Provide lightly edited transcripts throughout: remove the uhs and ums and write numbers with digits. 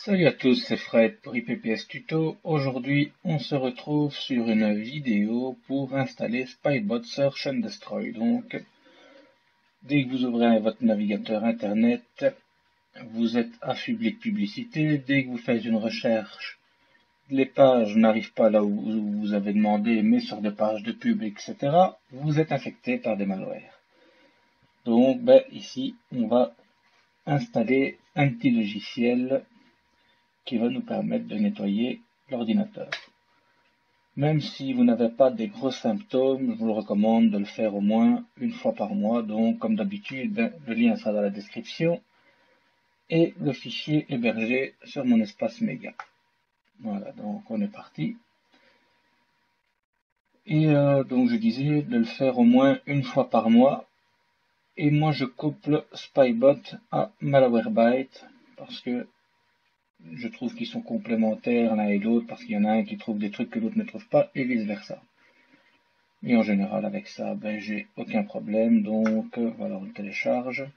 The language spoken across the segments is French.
Salut à tous, c'est Fred pour IPPS Tuto. Aujourd'hui, on se retrouve sur une vidéo pour installer Spybot Search and Destroy. Donc, dès que vous ouvrez votre navigateur internet, vous êtes affublé de publicité. Dès que vous faites une recherche, les pages n'arrivent pas là où vous avez demandé, mais sur des pages de pub, etc. Vous êtes infecté par des malwares. Donc, ici, on va installer un petit logiciel qui va nous permettre de nettoyer l'ordinateur. Même si vous n'avez pas des gros symptômes, je vous le recommande de le faire au moins une fois par mois. Donc, comme d'habitude, le lien sera dans la description et le fichier hébergé sur mon espace méga. Voilà, donc on est parti. Et donc je disais de le faire au moins une fois par mois. Et moi je couple Spybot à Malwarebytes parce que je trouve qu'ils sont complémentaires l'un et l'autre parce qu'il y en a un qui trouve des trucs que l'autre ne trouve pas et vice versa. Et en général avec ça, j'ai aucun problème. Donc voilà, on le télécharge.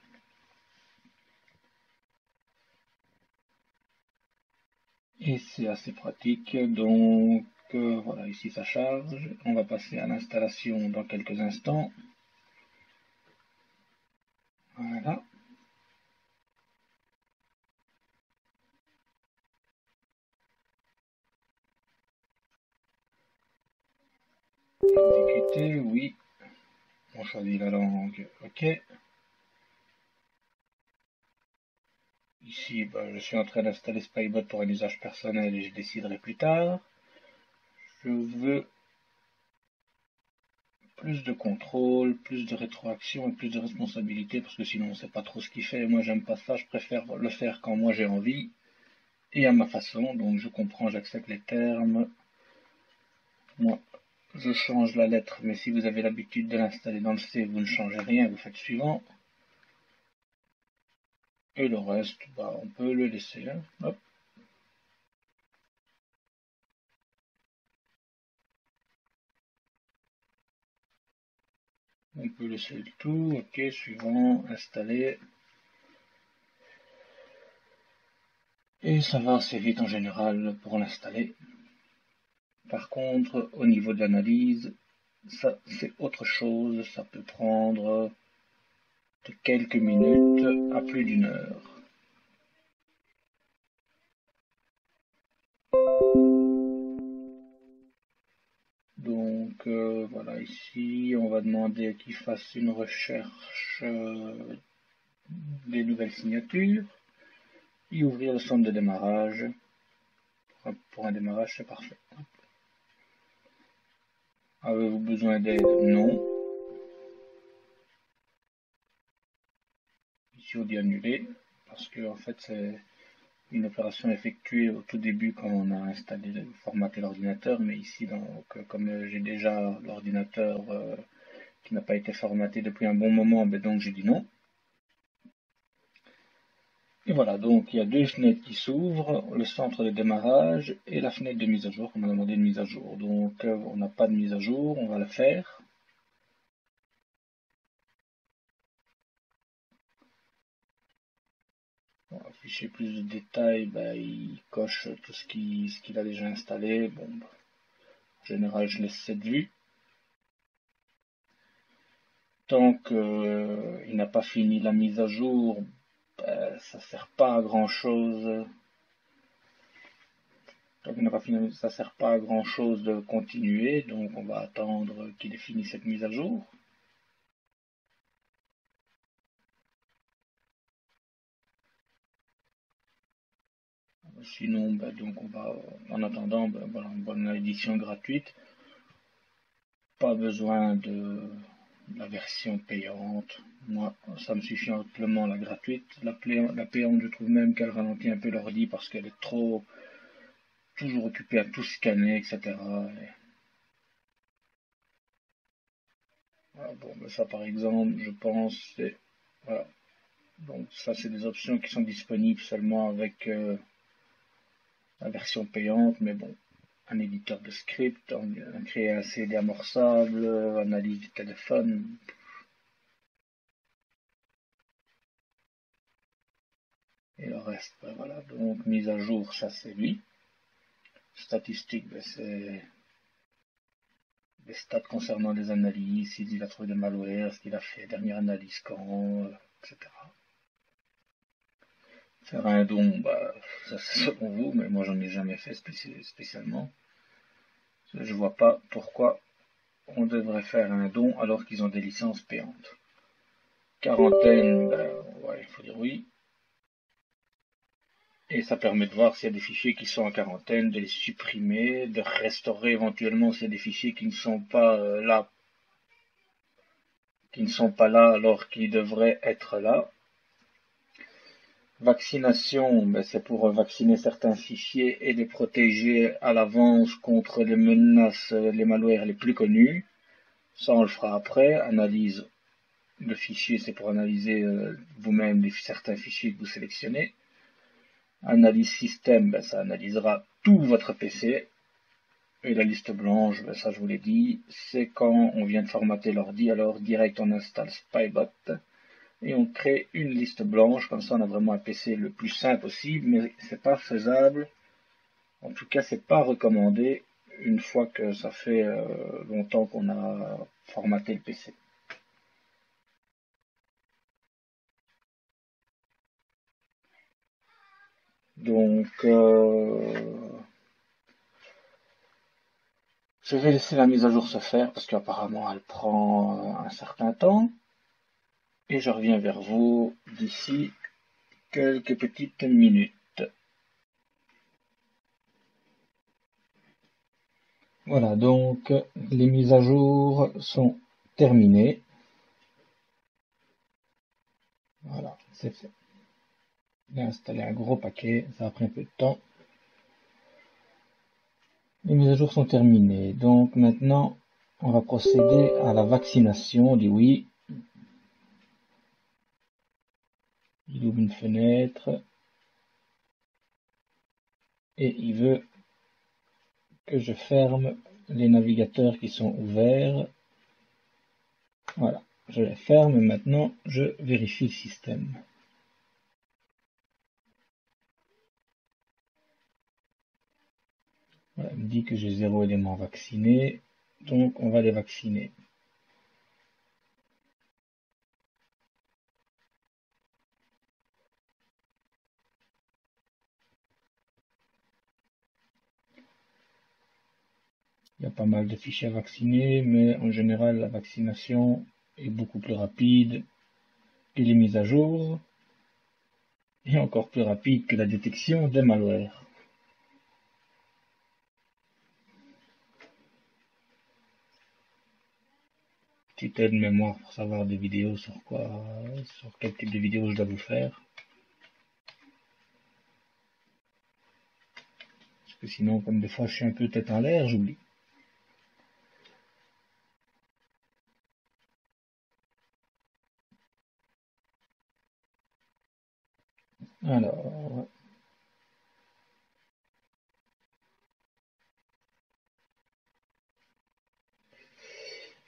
Et c'est assez pratique. Donc voilà, ici ça charge. On va passer à l'installation dans quelques instants. Voilà. Exécuter, oui. On choisit la langue, ok. Ici, je suis en train d'installer Spybot pour un usage personnel et je déciderai plus tard. Je veux plus de contrôle, plus de rétroaction et plus de responsabilité parce que sinon on ne sait pas trop ce qu'il fait. Moi j'aime pas ça, je préfère le faire quand moi j'ai envie et à ma façon. Donc je comprends, j'accepte les termes. Moi je change la lettre, mais si vous avez l'habitude de l'installer dans le C, vous ne changez rien, vous faites suivant. Et le reste, on peut le laisser. Hein. Hop. On peut laisser le tout, ok, suivant, installer. Et ça va assez vite en général pour l'installer. Par contre, au niveau de l'analyse, ça c'est autre chose, ça peut prendre de quelques minutes à plus d'une heure. Donc voilà, ici on va demander qu'il fasse une recherche des nouvelles signatures et ouvrir le centre de démarrage. Pour un démarrage, c'est parfait. Avez-vous besoin d'aide? Non. Ici on dit annuler parce que en fait c'est une opération effectuée au tout début quand on a installé, formaté l'ordinateur, mais ici donc, comme j'ai déjà l'ordinateur qui n'a pas été formaté depuis un bon moment, donc j'ai dit non. Et voilà, donc il y a deux fenêtres qui s'ouvrent, le centre de démarrage et la fenêtre de mise à jour. On m'a demandé une mise à jour, donc on n'a pas de mise à jour, on va la faire. On va afficher plus de détails, il coche tout ce qu'il a déjà installé. Bon, en général, je laisse cette vue. Tant qu'il n'a pas fini la mise à jour, ça sert pas à grand chose. Tant qu'il n'a pas fini, ça sert pas à grand chose de continuer, donc on va attendre qu'il ait fini cette mise à jour. Sinon, donc on va, en attendant, voilà, on va dans l'édition gratuite. Pas besoin de la version payante. Moi, ça me suffit amplement la gratuite. La payante, je trouve même qu'elle ralentit un peu l'ordi parce qu'elle est trop toujours occupée à tout scanner, etc. Voilà, bon, ça par exemple, je pense, c'est voilà. Donc ça, c'est des options qui sont disponibles seulement avec la version payante, mais bon, un éditeur de script, créer un CD amorçable, analyse du téléphone. 。Et le reste, ben voilà, donc mise à jour, ça c'est lui. Statistiques, ben, c'est des stats concernant les analyses, s'il a trouvé des malwares, ce qu'il a fait, dernière analyse quand, etc. Faire un don, bah, ça c'est selon vous, mais moi j'en ai jamais fait spécialement. Je vois pas pourquoi on devrait faire un don alors qu'ils ont des licences payantes. Quarantaine, ben, ouais, il faut dire oui. Et ça permet de voir s'il y a des fichiers qui sont en quarantaine, de les supprimer, de restaurer éventuellement s'il y a des fichiers qui ne sont pas là, alors qu'ils devraient être là. Vaccination, ben c'est pour vacciner certains fichiers et les protéger à l'avance contre les menaces, les malwares les plus connus. Ça, on le fera après. Analyse de fichiers, c'est pour analyser vous-même certains fichiers que vous sélectionnez. Analyse système, ben, ça analysera tout votre PC. Et la liste blanche, ben, ça je vous l'ai dit, c'est quand on vient de formater l'ordi, alors direct on installe Spybot et on crée une liste blanche, comme ça on a vraiment un PC le plus simple possible, mais c'est pas faisable, en tout cas c'est pas recommandé une fois que ça fait longtemps qu'on a formaté le PC. Donc je vais laisser la mise à jour se faire parce qu'apparemment elle prend un certain temps et je reviens vers vous d'ici quelques petites minutes. Voilà, donc les mises à jour sont terminées. Voilà, c'est fait. J'ai installé un gros paquet, ça a pris un peu de temps. Les mises à jour sont terminées, donc maintenant on va procéder à la vaccination. On dit oui. Il ouvre une fenêtre et il veut que je ferme les navigateurs qui sont ouverts. Voilà, je les ferme et maintenant je vérifie le système. Voilà, il me dit que j'ai 0 élément vacciné, donc on va les vacciner. Il y a pas mal de fichiers à vacciner, mais en général la vaccination est beaucoup plus rapide que les mises à jour et encore plus rapide que la détection des malwares. Petite aide mémoire pour savoir des vidéos sur quel type de vidéo je dois vous faire. Parce que sinon, comme des fois je suis un peu tête en l'air, j'oublie. Alors,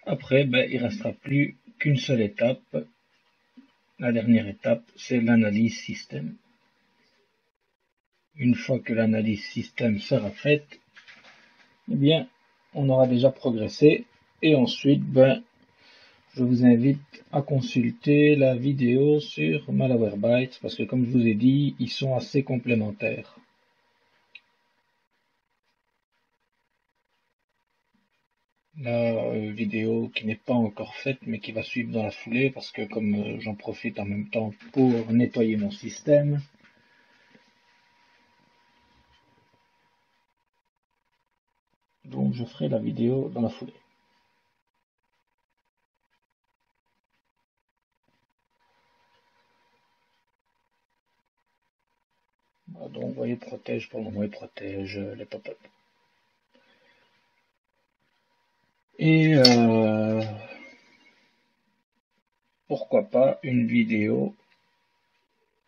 après, ben, il ne restera plus qu'une seule étape. La dernière étape, c'est l'analyse système. Une fois que l'analyse système sera faite, eh bien, on aura déjà progressé. Et ensuite, ben, je vous invite à consulter la vidéo sur Malwarebytes parce que, comme je vous ai dit, ils sont assez complémentaires. La vidéo qui n'est pas encore faite mais qui va suivre dans la foulée parce que comme j'en profite en même temps pour nettoyer mon système, donc je ferai la vidéo dans la foulée. Voilà, donc vous voyez, protège, pour le moment il protège les pop-up. Et pourquoi pas une vidéo,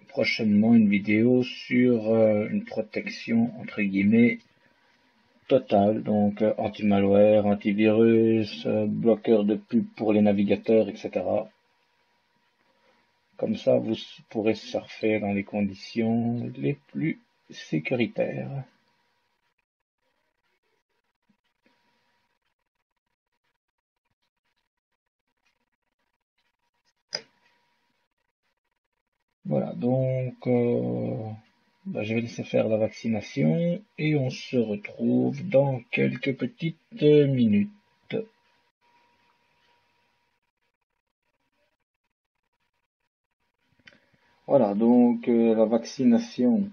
prochainement une vidéo sur une protection entre guillemets totale, donc anti-malware, antivirus, bloqueur de pub pour les navigateurs, etc. Comme ça, vous pourrez surfer dans les conditions les plus sécuritaires. Voilà, donc je vais laisser faire la vaccination et on se retrouve dans quelques petites minutes. Voilà, donc la vaccination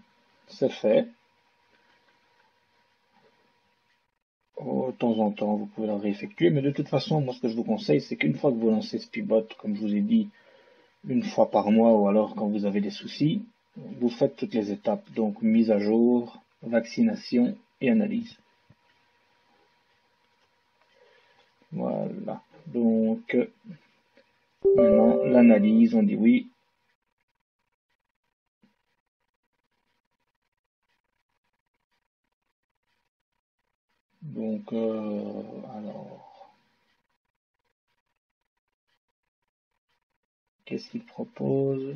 c'est fait. De temps en temps, vous pouvez la réeffectuer, mais de toute façon, moi ce que je vous conseille, c'est qu'une fois que vous lancez Speedbot, comme je vous ai dit, une fois par mois ou alors quand vous avez des soucis, vous faites toutes les étapes, donc mise à jour, vaccination et analyse. Voilà, donc maintenant l'analyse, on dit oui. Donc alors, qu'est-ce qu'il propose?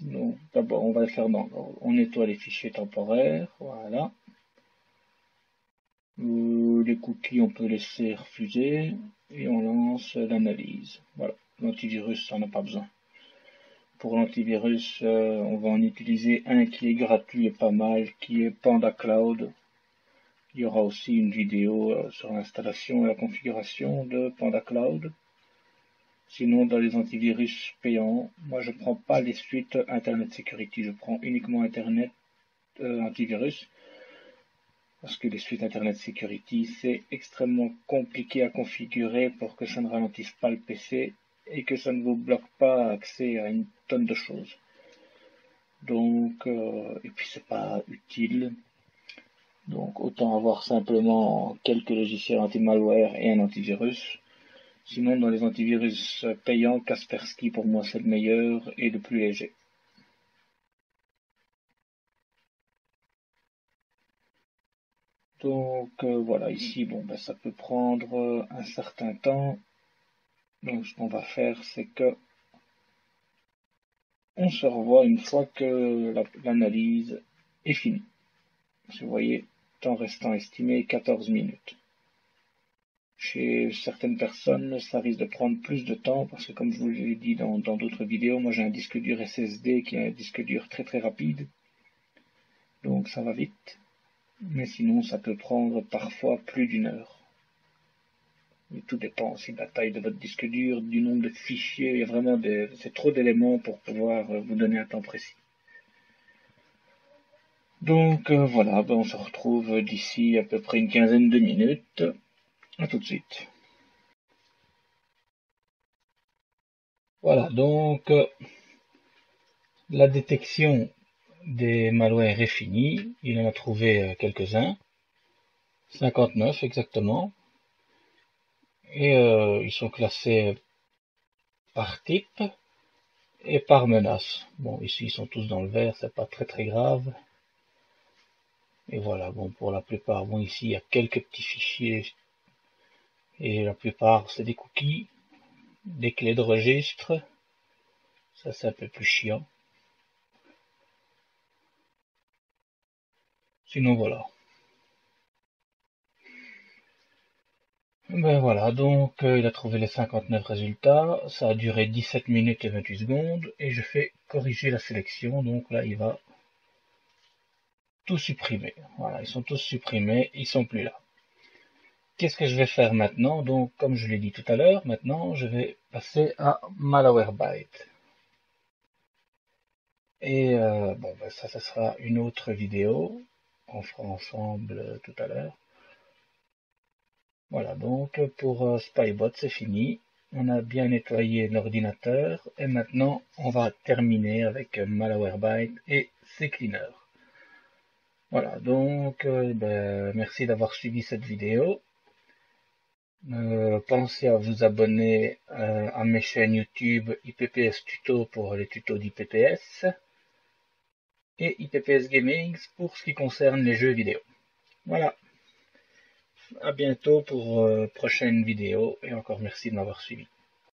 Donc d'abord on va le faire on nettoie les fichiers temporaires, voilà. Les cookies, on peut laisser refuser et on lance l'analyse. Voilà, l'antivirus, ça n'a pas besoin. Pour l'antivirus, on va en utiliser un qui est gratuit et pas mal, qui est Panda Cloud. Il y aura aussi une vidéo sur l'installation et la configuration de Panda Cloud. Sinon, dans les antivirus payants, moi je ne prends pas les suites Internet Security, je prends uniquement Internet Antivirus. Parce que les suites Internet Security, c'est extrêmement compliqué à configurer pour que ça ne ralentisse pas le PC et que ça ne vous bloque pas accès à une tonne de choses. Donc, et puis c'est pas utile. Donc autant avoir simplement quelques logiciels anti-malware et un antivirus. Sinon, dans les antivirus payants, Kaspersky pour moi c'est le meilleur et le plus léger. Donc voilà, ici, bon, ben, ça peut prendre un certain temps. Donc ce qu'on va faire, c'est que on se revoit une fois que l'analyse est finie. Vous voyez, temps restant estimé 14 minutes. Chez certaines personnes, ça risque de prendre plus de temps parce que comme je vous l'ai dit dans d'autres vidéos, moi j'ai un disque dur SSD qui est un disque dur très très rapide. Donc ça va vite. Mais sinon, ça peut prendre parfois plus d'une heure. Et tout dépend aussi de la taille de votre disque dur, du nombre de fichiers. Il y a vraiment c'est trop d'éléments pour pouvoir vous donner un temps précis. Donc voilà, ben on se retrouve d'ici à peu près une quinzaine de minutes. À tout de suite. Voilà, donc la détection des malwares est finie. Il en a trouvé quelques-uns. 59 exactement. Et ils sont classés par type et par menace. Bon, ici ils sont tous dans le vert, c'est pas très très grave. Et voilà, bon, pour la plupart, bon, ici il y a quelques petits fichiers. Et la plupart c'est des cookies, des clés de registre. Ça c'est un peu plus chiant. Sinon voilà. Ben voilà, donc il a trouvé les 59 résultats, ça a duré 17 minutes et 28 secondes, et je fais corriger la sélection, donc là il va tout supprimer. Voilà, ils sont tous supprimés, ils sont plus là. Qu'est-ce que je vais faire maintenant? Donc comme je l'ai dit tout à l'heure, maintenant je vais passer à Malwarebytes. Et bon, ben ça sera une autre vidéo, on fera ensemble tout à l'heure. Voilà, donc pour Spybot, c'est fini. On a bien nettoyé l'ordinateur et maintenant on va terminer avec Malwarebytes et CCleaner. Voilà, donc merci d'avoir suivi cette vidéo. Pensez à vous abonner à mes chaînes YouTube IPPS Tuto pour les tutos d'IPPS et IPPS Gaming pour ce qui concerne les jeux vidéo. Voilà. à bientôt pour prochaine vidéo et encore merci de m'avoir suivi.